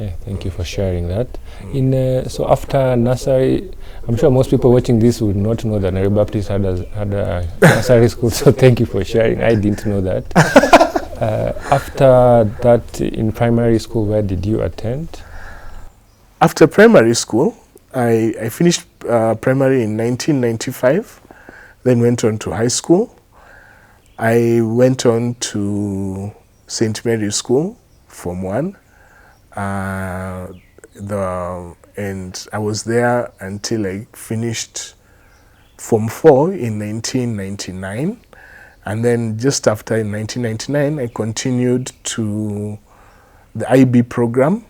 Okay, thank you for sharing that. So after nursery, I'm sure most people watching this would not know that Nairobi Baptist had a nursery school, so thank you for sharing. I didn't know that. After that, in primary school, where did you attend? After primary school, I finished primary in 1995, then went on to high school. I went on to St. Mary's School, Form 1. And I was there until I finished Form 4 in 1999. And then just after in 1999, I continued to the IB program.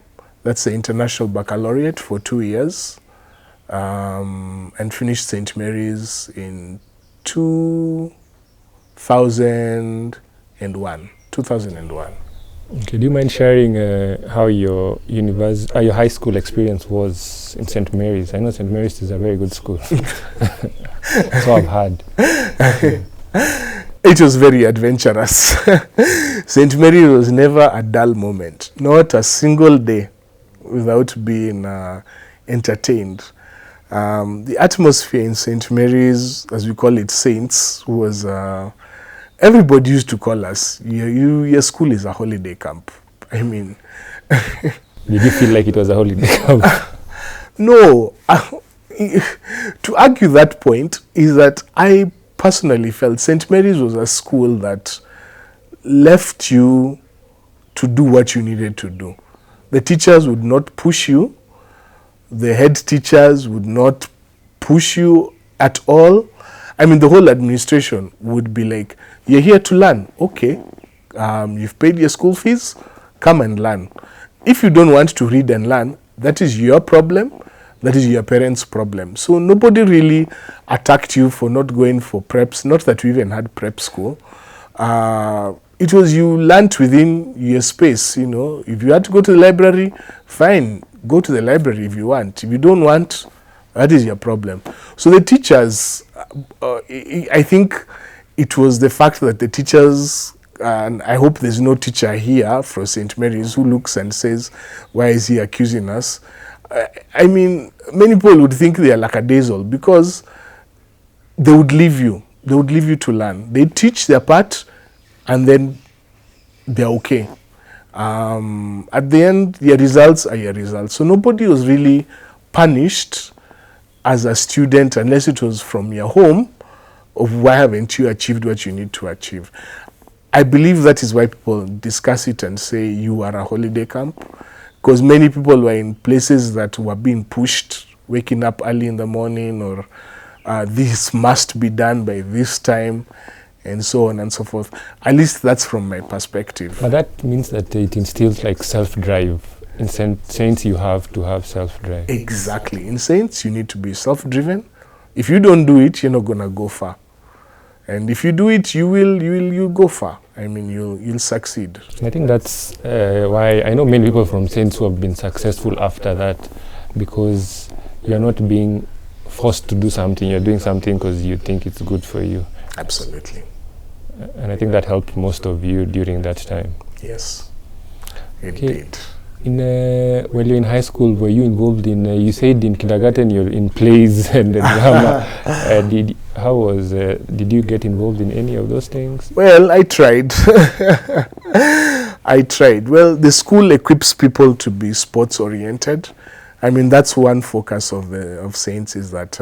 That's the International Baccalaureate for 2 years. And finished St. Mary's in 2001. Okay, do you mind sharing how your high school experience was in St. Mary's? I know St. Mary's is a very good school. So I've heard. It was very adventurous. St. Mary's was never a dull moment, not a single day without being entertained. The atmosphere in St. Mary's, as we call it, Saints, was everybody used to call us, your school is a holiday camp. I mean... Did you feel like it was a holiday camp? No. To argue that point is that I personally felt St. Mary's was a school that left you to do what you needed to do. The teachers would not push you. The head teachers would not push you at all. I mean, the whole administration would be like, you're here to learn. Okay, you've paid your school fees, come and learn. If you don't want to read and learn, that is your problem. That is your parents' problem. So nobody really attacked you for not going for preps. Not that we even had prep school. It was you learnt within your space, you know. If you had to go to the library, fine, go to the library if you want. If you don't want, that is your problem. So the teachers, I think it was the fact that the teachers, and I hope there's no teacher here from St. Mary's who looks and says, why is he accusing us? I mean, many people would think they are lackadaisical because they would leave you. They would leave you to learn. They teach their part and then they're okay. At the end, your results are your results. So nobody was really punished as a student unless it was from your home of why haven't you achieved what you need to achieve. I believe that is why people discuss it and say you are a holiday camp, because many people were in places that were being pushed, waking up early in the morning, or this must be done by this time, and so on and so forth. At least that's from my perspective. But that means that it instills like self-drive. In Saints, you have to have self-drive. Exactly. In Saints, you need to be self-driven. If you don't do it, you're not going to go far. And if you do it, you'll go far. I mean, you'll succeed. I think that's why I know many people from Saints who have been successful after that, because you're not being forced to do something. You're doing something because you think it's good for you. Absolutely. And I think that helped most of you during that time. Yes, it did. When you're in high school, were you involved in, you said in kindergarten you're in plays and drama. Did you get involved in any of those things? Well, I tried. I tried. Well, the school equips people to be sports oriented. I mean, that's one focus of Saints, is that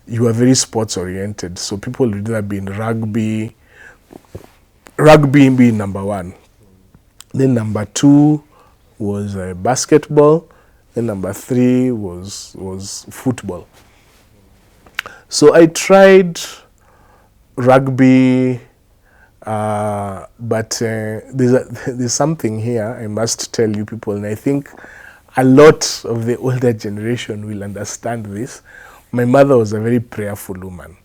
you are very sports oriented. So people would either be in rugby being number one. Then number two was basketball, and number three was football. So I tried rugby, but there's something here I must tell you people, and I think a lot of the older generation will understand this. My mother was a very prayerful woman,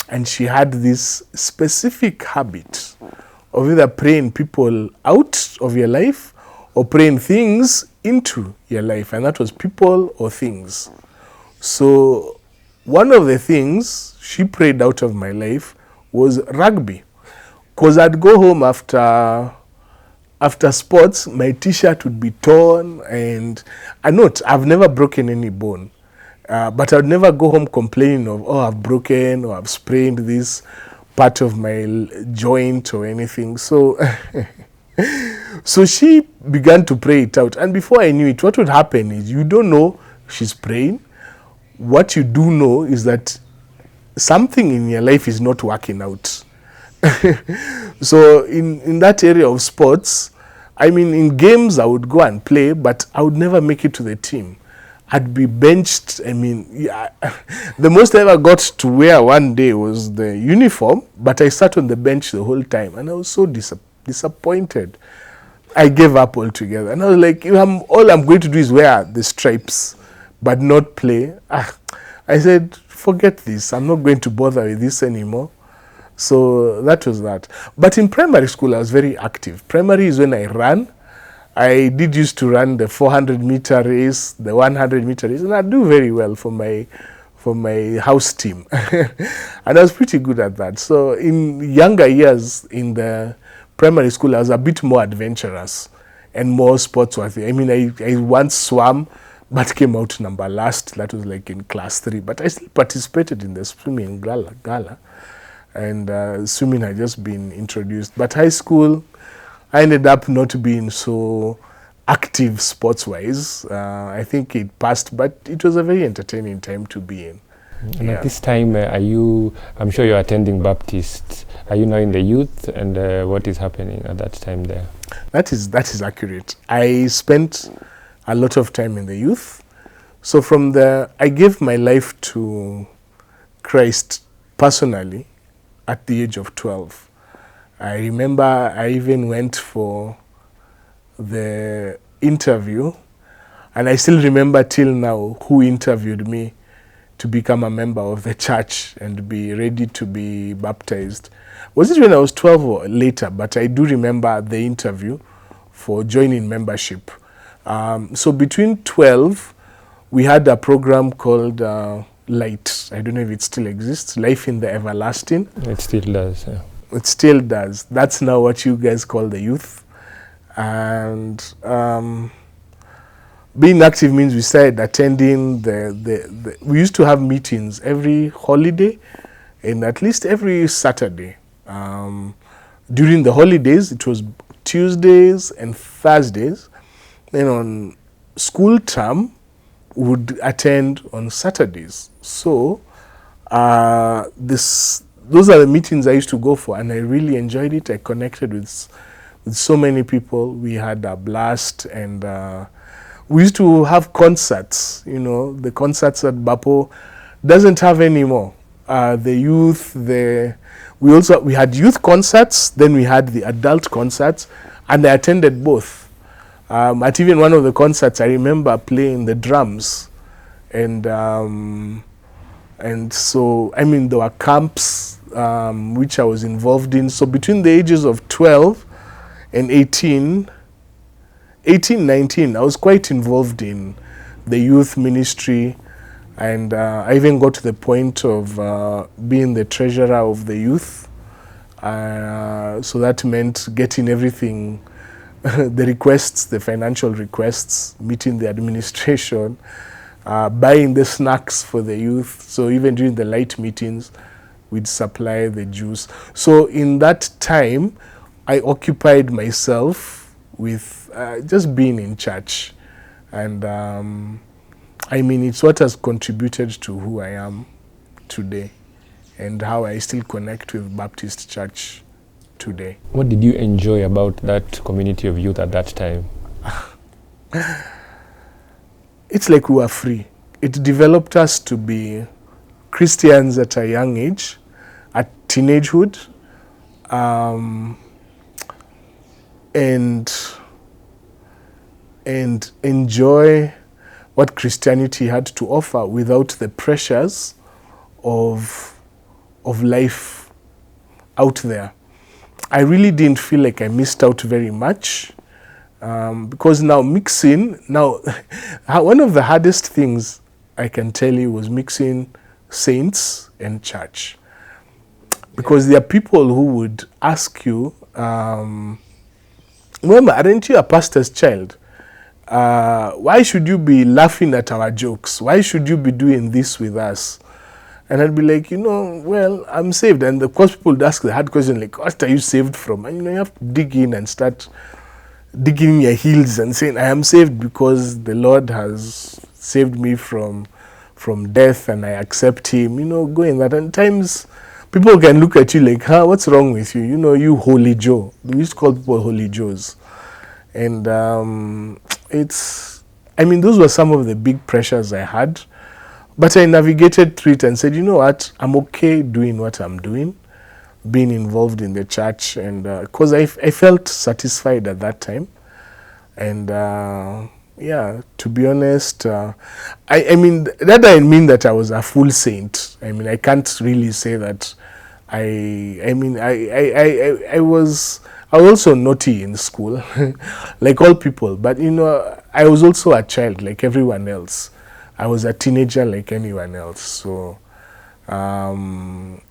and she had this specific habit of either praying people out of your life or praying things into your life, and that was people or things. So one of the things she prayed out of my life was rugby, because I'd go home after after sports, my t-shirt would be torn, and I've never broken any bone. But I'd never go home complaining of, oh, I've broken or I've sprained this part of my joint or anything. So, so she began to pray it out. And before I knew it, what would happen is you don't know she's praying. What you do know is that something in your life is not working out. So in that area of sports, I mean, in games I would go and play, but I would never make it to the team. I'd be benched. I mean, the most I ever got to wear one day was the uniform, but I sat on the bench the whole time, and I was so disappointed. I gave up altogether, and I was like, all I'm going to do is wear the stripes, but not play. I said, forget this. I'm not going to bother with this anymore. So that was that. But in primary school, I was very active. Primary is when I ran. I did used to run the 400-meter race, the 100-meter race, and I do very well for my house team. And I was pretty good at that. So in younger years in the primary school, I was a bit more adventurous and more sportsworthy. I mean, I once swam, but came out number last. That was like in class 3. But I still participated in the swimming gala. And swimming had just been introduced. But high school, I ended up not being so active sports-wise. I think it passed, but it was a very entertaining time to be in. And at this time, I'm sure you're attending Baptist. Are you now in the youth? And what is happening at that time there? That is accurate. I spent a lot of time in the youth. So from there, I gave my life to Christ personally at the age of 12. I remember I even went for the interview, and I still remember till now who interviewed me to become a member of the church and be ready to be baptized. Was it when I was 12 or later? But I do remember the interview for joining membership. So between 12, we had a program called Light. I don't know if it still exists. Life in the Everlasting. It still does, yeah. It still does. That's now what you guys call the youth. And being active means we started attending we used to have meetings every holiday and at least every Saturday. During the holidays, it was Tuesdays and Thursdays. Then on school term, would attend on Saturdays. So those are the meetings I used to go for, and I really enjoyed it. I connected with so many people. We had a blast, and we used to have concerts. You know, the concerts that Bapo doesn't have anymore. The youth, we had youth concerts, then we had the adult concerts, and I attended both. At even one of the concerts, I remember playing the drums, and so, I mean, there were camps which I was involved in. So between the ages of 12 and 19, I was quite involved in the youth ministry, and I even got to the point of being the treasurer of the youth. So that meant getting everything, the requests, the financial requests, meeting the administration, buying the snacks for the youth. So even during the light meetings, we'd supply the juice. So in that time, I occupied myself with just being in church. And I mean, it's what has contributed to who I am today and how I still connect with Baptist Church today. What did you enjoy about that community of youth at that time? It's like we were free. It developed us to be Christians at a young age, at teenagehood, and enjoy what Christianity had to offer without the pressures of life out there. I really didn't feel like I missed out very much, because now one of the hardest things I can tell you was mixing saints and church. Because there are people who would ask you, Mwema, aren't you a pastor's child? Why should you be laughing at our jokes? Why should you be doing this with us? And I'd be like, well, I'm saved. And of course, people would ask the hard question, like, what are you saved from? And you have to dig in and start digging in your heels and saying, I am saved because the Lord has saved me from death and I accept him, going that. And times people can look at you like, what's wrong with you? You Holy Joe. We used to call people Holy Joes. And those were some of the big pressures I had. But I navigated through it and said, you know what, I'm okay doing what I'm doing, being involved in the church. And because I felt satisfied at that time. And to be honest, I that doesn't mean that I was a full saint. I can't really say that. I was also naughty in school, like all people. But I was also a child, like everyone else. I was a teenager, like anyone else. So, I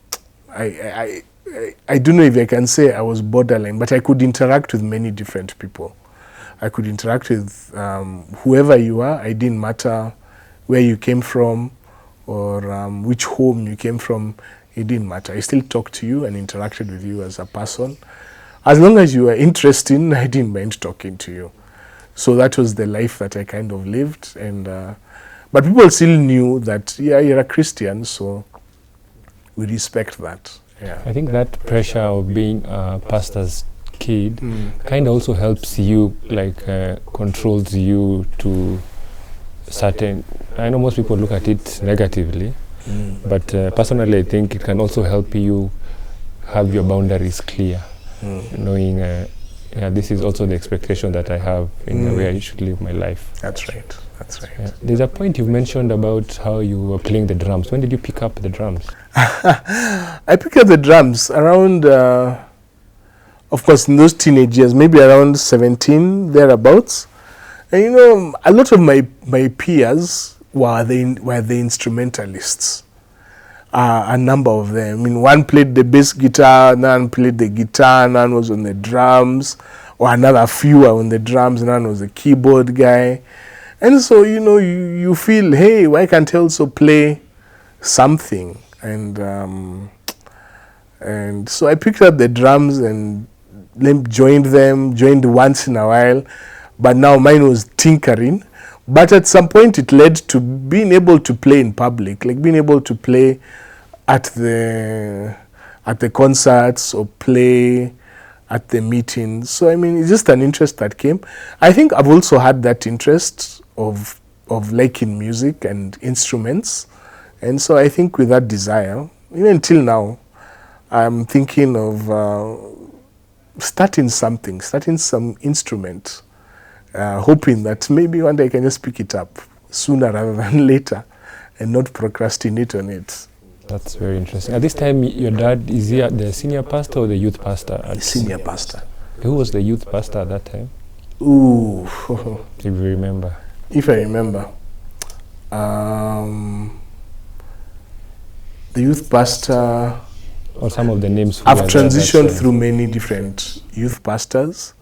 don't know if I can say I was borderline, but I could interact with many different people. I could interact with whoever you are. It didn't matter where you came from or which home you came from. It didn't matter. I still talked to you and interacted with you as a person. As long as you were interesting, I didn't mind talking to you. So that was the life that I kind of lived. And but people still knew that, you're a Christian, so we respect that. Yeah. I think that pressure of being a pastor's kid kind of also helps you, controls you to certain. I know most people look at it negatively, but personally I think it can also help you have your boundaries clear, knowing this is also the expectation that I have in the way I should live my life. That's right. That's right. Yeah. There's a point you mentioned about how you were playing the drums. When did you pick up the drums? I picked up the drums around, of course, in those teenage years, maybe around 17, thereabouts. And a lot of my peers were the instrumentalists. A number of them. One played the bass guitar, none played the guitar, none was on the drums, or another few were on the drums, none was the keyboard guy. And so, you feel, hey, why can't I also play something? And so I picked up the drums and joined once in a while. But now mine was tinkering. But at some point it led to being able to play in public, like being able to play at the concerts or play at the meetings. So it's just an interest that came. I think I've also had that interest of liking music and instruments. And so I think with that desire, even until now, I'm thinking of starting some instrument, hoping that maybe one day I can just pick it up sooner rather than later and not procrastinate on it. That's very interesting. At this time, your dad, is he the senior pastor or the youth pastor? The senior pastor. Who was the youth pastor at that time? Ooh. If you remember. If I remember. The youth pastor... Or some of the names. I've transitioned through many different youth pastors.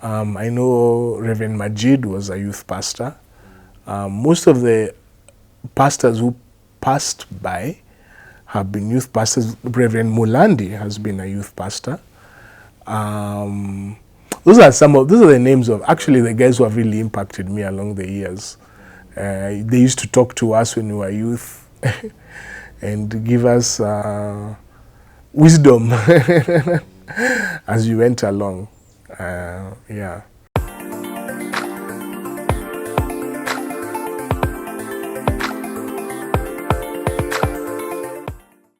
I know Reverend Majid was a youth pastor. Most of the pastors who passed by have been youth pastors. Reverend Mulandi has been a youth pastor. Those are the names of actually the guys who have really impacted me along the years. They used to talk to us when we were youth and give us wisdom as we went along. Yeah.